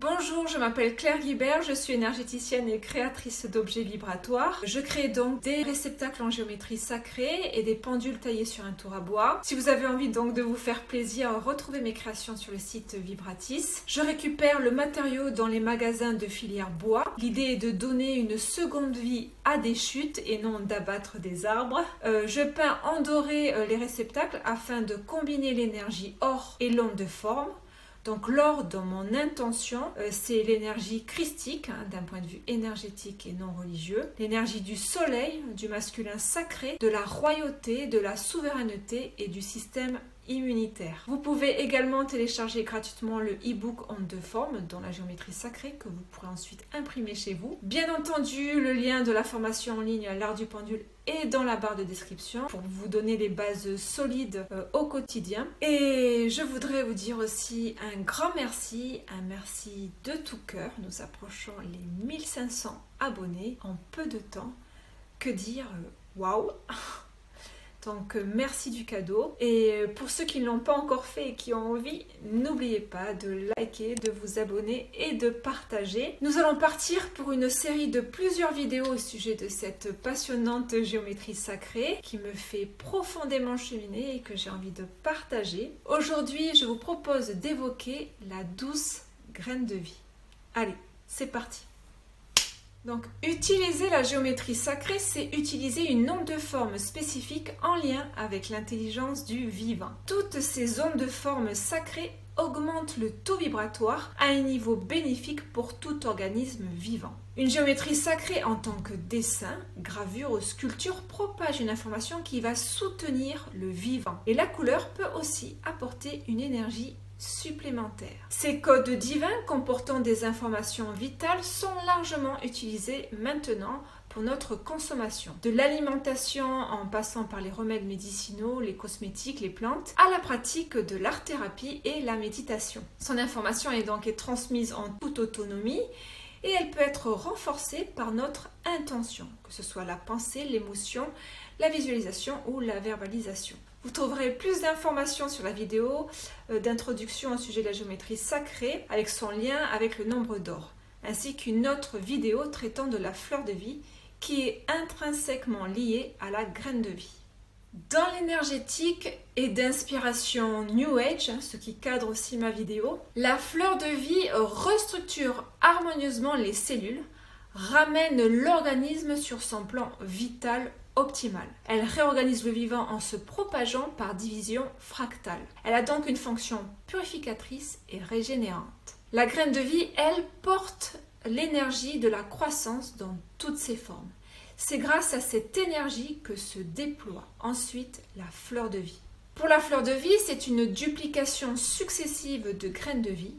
Bonjour, je m'appelle Claire Guibert, je suis énergéticienne et créatrice d'objets vibratoires. Je crée donc des réceptacles en géométrie sacrée et des pendules taillées sur un tour à bois. Si vous avez envie donc de vous faire plaisir, retrouvez mes créations sur le site Vibratis. Je récupère le matériau dans les magasins de filière bois. L'idée est de donner une seconde vie à des chutes et non d'abattre des arbres. Je peins en doré les réceptacles afin de combiner l'énergie or et l'onde de forme. Donc l'or, dans mon intention, c'est l'énergie christique, d'un point de vue énergétique et non religieux, l'énergie du soleil, du masculin sacré, de la royauté, de la souveraineté et du système immunitaire. Vous pouvez également télécharger gratuitement le e-book Onde de forme dans la géométrie sacrée que vous pourrez ensuite imprimer chez vous. Bien entendu, le lien de la formation en ligne L'Art du Pendule est dans la barre de description pour vous donner les bases solides au quotidien. Et je voudrais vous dire aussi un grand merci, un merci de tout cœur. Nous approchons les 1500 abonnés en peu de temps. Que dire, waouh! Donc merci du cadeau, et pour ceux qui ne l'ont pas encore fait et qui ont envie, n'oubliez pas de liker, de vous abonner et de partager. Nous allons partir pour une série de plusieurs vidéos au sujet de cette passionnante géométrie sacrée qui me fait profondément cheminer et que j'ai envie de partager. Aujourd'hui, je vous propose d'évoquer la douce graine de vie. Allez, c'est parti! Donc, utiliser la géométrie sacrée, c'est utiliser une onde de forme spécifique en lien avec l'intelligence du vivant. Toutes ces ondes de forme sacrées augmentent le taux vibratoire à un niveau bénéfique pour tout organisme vivant. Une géométrie sacrée en tant que dessin, gravure ou sculpture propage une information qui va soutenir le vivant. Et la couleur peut aussi apporter une énergie supplémentaires. Ces codes divins comportant des informations vitales sont largement utilisés maintenant pour notre consommation. De l'alimentation en passant par les remèdes médicinaux, les cosmétiques, les plantes, à la pratique de l'art-thérapie et la méditation. Son information est donc transmise en toute autonomie et elle peut être renforcée par notre intention, que ce soit la pensée, l'émotion, la visualisation ou la verbalisation. Vous trouverez plus d'informations sur la vidéo d'introduction au sujet de la géométrie sacrée avec son lien avec le nombre d'or, ainsi qu'une autre vidéo traitant de la fleur de vie qui est intrinsèquement liée à la graine de vie. Dans l'énergétique et d'inspiration New Age, ce qui cadre aussi ma vidéo, la fleur de vie restructure harmonieusement les cellules, ramène l'organisme sur son plan vital optimale. Elle réorganise le vivant en se propageant par division fractale. Elle a donc une fonction purificatrice et régénérante. La graine de vie, elle, porte l'énergie de la croissance dans toutes ses formes. C'est grâce à cette énergie que se déploie ensuite la fleur de vie. Pour la fleur de vie, c'est une duplication successive de graines de vie.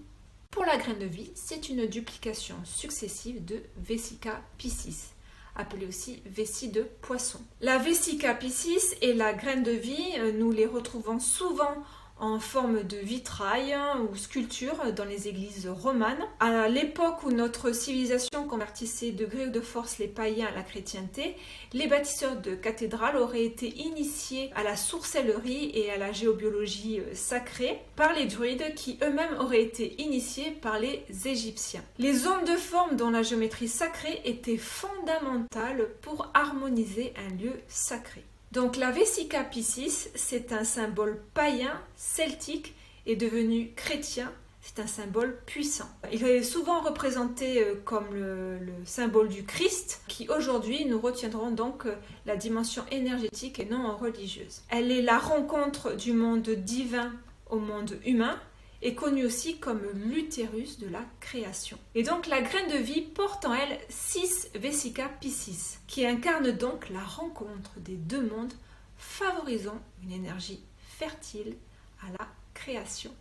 Pour la graine de vie, c'est une duplication successive de Vesica Piscis, appelée aussi vessie de poisson. La Vesica Piscis et la graine de vie, nous les retrouvons souvent en forme de vitrail ou sculpture dans les églises romanes. À l'époque où notre civilisation convertissait de gré ou de force les païens à la chrétienté, les bâtisseurs de cathédrales auraient été initiés à la sorcellerie et à la géobiologie sacrée par les druides qui eux-mêmes auraient été initiés par les Égyptiens. Les ondes de forme dans la géométrie sacrée étaient fondamentales pour harmoniser un lieu sacré. Donc la Vesica Piscis, c'est un symbole païen, celtique et devenu chrétien. C'est un symbole puissant. Il est souvent représenté comme le symbole du Christ, qui aujourd'hui nous retiendrons donc la dimension énergétique et non religieuse. Elle est la rencontre du monde divin au monde humain, est connue aussi comme l'utérus de la création. Et donc la graine de vie porte en elle 6 Vesica Piscis, qui incarnent donc la rencontre des deux mondes, favorisant une énergie fertile à la création.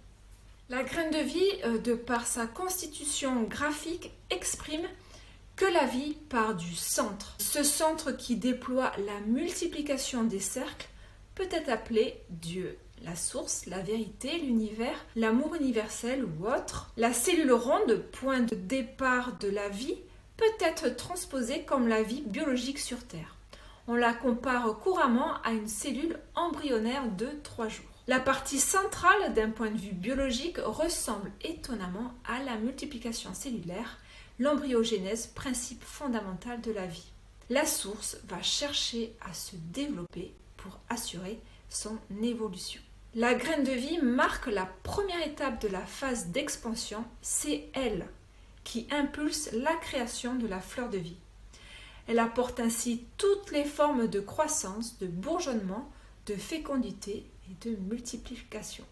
La graine de vie, de par sa constitution graphique, exprime que la vie part du centre. Ce centre qui déploie la multiplication des cercles peut être appelé Dieu. La source, la vérité, l'univers, l'amour universel ou autre. La cellule ronde, point de départ de la vie, peut être transposée comme la vie biologique sur Terre. On la compare couramment à une cellule embryonnaire de 3 jours. La partie centrale d'un point de vue biologique ressemble étonnamment à la multiplication cellulaire, l'embryogénèse, principe fondamental de la vie. La source va chercher à se développer pour assurer son évolution. La graine de vie marque la première étape de la phase d'expansion, c'est elle qui impulse la création de la fleur de vie. Elle apporte ainsi toutes les formes de croissance, de bourgeonnement, de fécondité et de multiplication.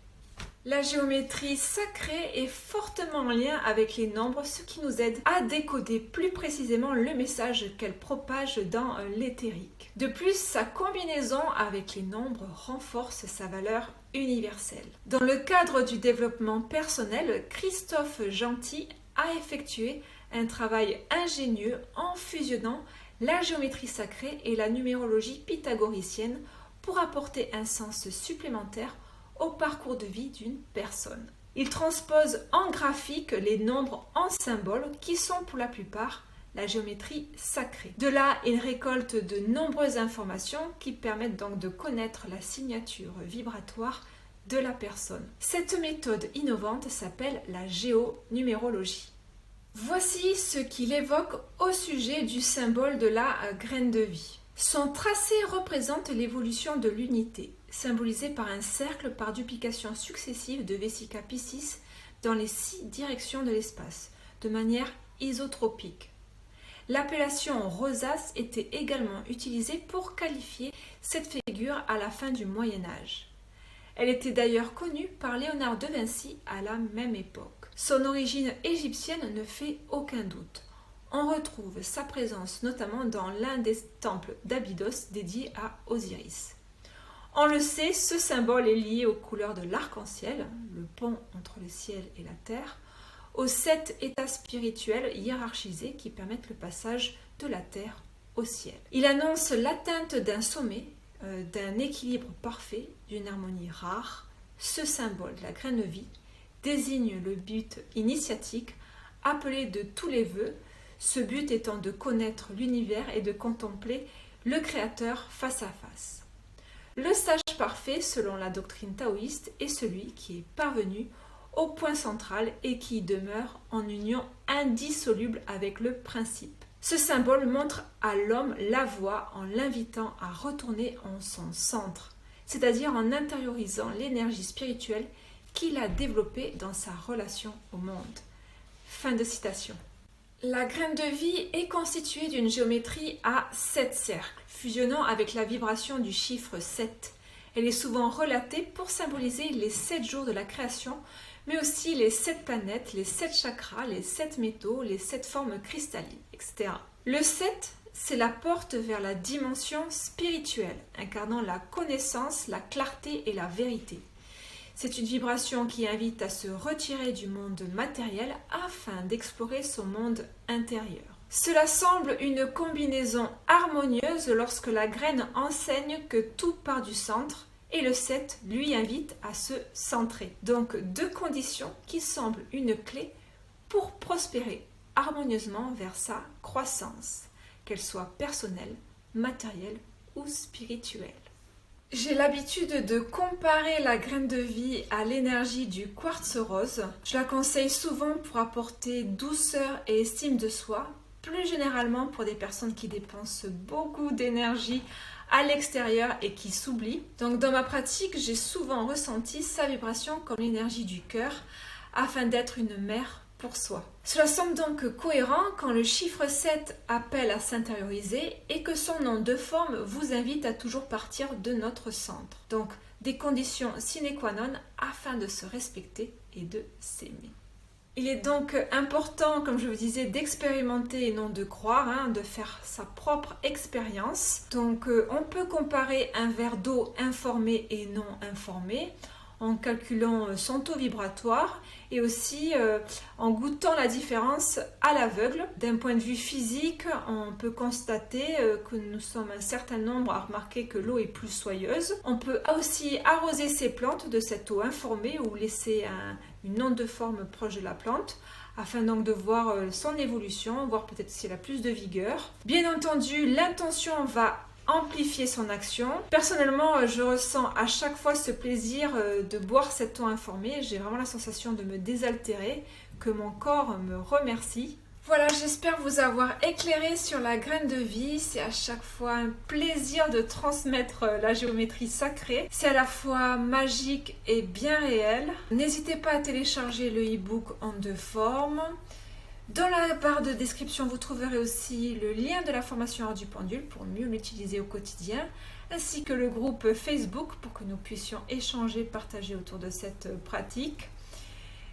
La géométrie sacrée est fortement en lien avec les nombres, ce qui nous aide à décoder plus précisément le message qu'elle propage dans l'éthérique. De plus, sa combinaison avec les nombres renforce sa valeur universelle. Dans le cadre du développement personnel, Christophe Gentil a effectué un travail ingénieux en fusionnant la géométrie sacrée et la numérologie pythagoricienne pour apporter un sens supplémentaire au parcours de vie d'une personne. Il transpose en graphique les nombres en symboles qui sont pour la plupart la géométrie sacrée. De là, il récolte de nombreuses informations qui permettent donc de connaître la signature vibratoire de la personne. Cette méthode innovante s'appelle la géonumérologie. Voici ce qu'il évoque au sujet du symbole de la graine de vie. Son tracé représente l'évolution de l'unité, symbolisée par un cercle par duplication successive de Vesica Piscis dans les 6 directions de l'espace, de manière isotropique. L'appellation rosace était également utilisée pour qualifier cette figure à la fin du Moyen Âge. Elle était d'ailleurs connue par Léonard de Vinci à la même époque. Son origine égyptienne ne fait aucun doute. On retrouve sa présence notamment dans l'un des temples d'Abydos dédiés à Osiris. On le sait, ce symbole est lié aux couleurs de l'arc-en-ciel, le pont entre le ciel et la terre, aux 7 états spirituels hiérarchisés qui permettent le passage de la terre au ciel. Il annonce l'atteinte d'un sommet, d'un équilibre parfait, d'une harmonie rare. Ce symbole, la graine de vie, désigne le but initiatique appelé de tous les vœux, ce but étant de connaître l'univers et de contempler le Créateur face à face. Le sage parfait, selon la doctrine taoïste, est celui qui est parvenu au point central et qui demeure en union indissoluble avec le principe. Ce symbole montre à l'homme la voie en l'invitant à retourner en son centre, c'est-à-dire en intériorisant l'énergie spirituelle qu'il a développée dans sa relation au monde. Fin de citation. La graine de vie est constituée d'une géométrie à 7 cercles, fusionnant avec la vibration du chiffre 7. Elle est souvent relatée pour symboliser les 7 jours de la création, mais aussi les 7 planètes, les 7 chakras, les 7 métaux, les 7 formes cristallines, etc. Le 7, c'est la porte vers la dimension spirituelle, incarnant la connaissance, la clarté et la vérité. C'est une vibration qui invite à se retirer du monde matériel afin d'explorer son monde intérieur. Cela semble une combinaison harmonieuse lorsque la graine enseigne que tout part du centre et le 7 lui invite à se centrer. Donc 2 conditions qui semblent une clé pour prospérer harmonieusement vers sa croissance, qu'elle soit personnelle, matérielle ou spirituelle. J'ai l'habitude de comparer la graine de vie à l'énergie du quartz rose. Je la conseille souvent pour apporter douceur et estime de soi, plus généralement pour des personnes qui dépensent beaucoup d'énergie à l'extérieur et qui s'oublient. Donc dans ma pratique, j'ai souvent ressenti sa vibration comme l'énergie du cœur afin d'être une mère pour soi. Cela semble donc cohérent quand le chiffre 7 appelle à s'intérioriser et que son nom de forme vous invite à toujours partir de notre centre. Donc des conditions sine qua non afin de se respecter et de s'aimer. Il est donc important, comme je vous disais, d'expérimenter et non de croire, de faire sa propre expérience. Donc on peut comparer un verre d'eau informé et non informé en calculant son taux vibratoire et aussi en goûtant la différence à l'aveugle. D'un point de vue physique, on peut constater que nous sommes un certain nombre à remarquer que l'eau est plus soyeuse. On peut aussi arroser ses plantes de cette eau informée ou laisser une onde de forme proche de la plante afin donc de voir son évolution, voir peut-être si elle a plus de vigueur. Bien entendu, l'intention va amplifier son action. Personnellement, je ressens à chaque fois ce plaisir de boire cette eau informée. J'ai vraiment la sensation de me désaltérer, que mon corps me remercie. Voilà, j'espère vous avoir éclairé sur la graine de vie. C'est à chaque fois un plaisir de transmettre la géométrie sacrée. C'est à la fois magique et bien réel. N'hésitez pas à télécharger le e-book en 2 formes. Dans la barre de description, vous trouverez aussi le lien de la formation Art du Pendule pour mieux l'utiliser au quotidien, ainsi que le groupe Facebook pour que nous puissions échanger, partager autour de cette pratique.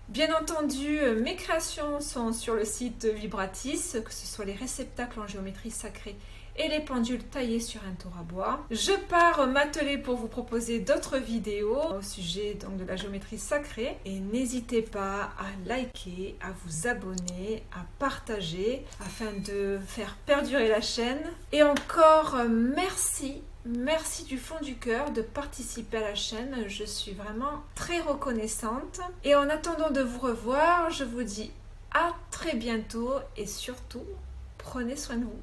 Bien entendu, mes créations sont sur le site Vibratis, que ce soit les réceptacles en géométrie sacrée et les pendules taillées sur un tour à bois. Je pars m'atteler pour vous proposer d'autres vidéos au sujet donc de la géométrie sacrée. Et n'hésitez pas à liker, à vous abonner, à partager afin de faire perdurer la chaîne. Et encore merci. Merci du fond du cœur de participer à la chaîne, je suis vraiment très reconnaissante. Et en attendant de vous revoir, je vous dis à très bientôt et surtout, prenez soin de vous.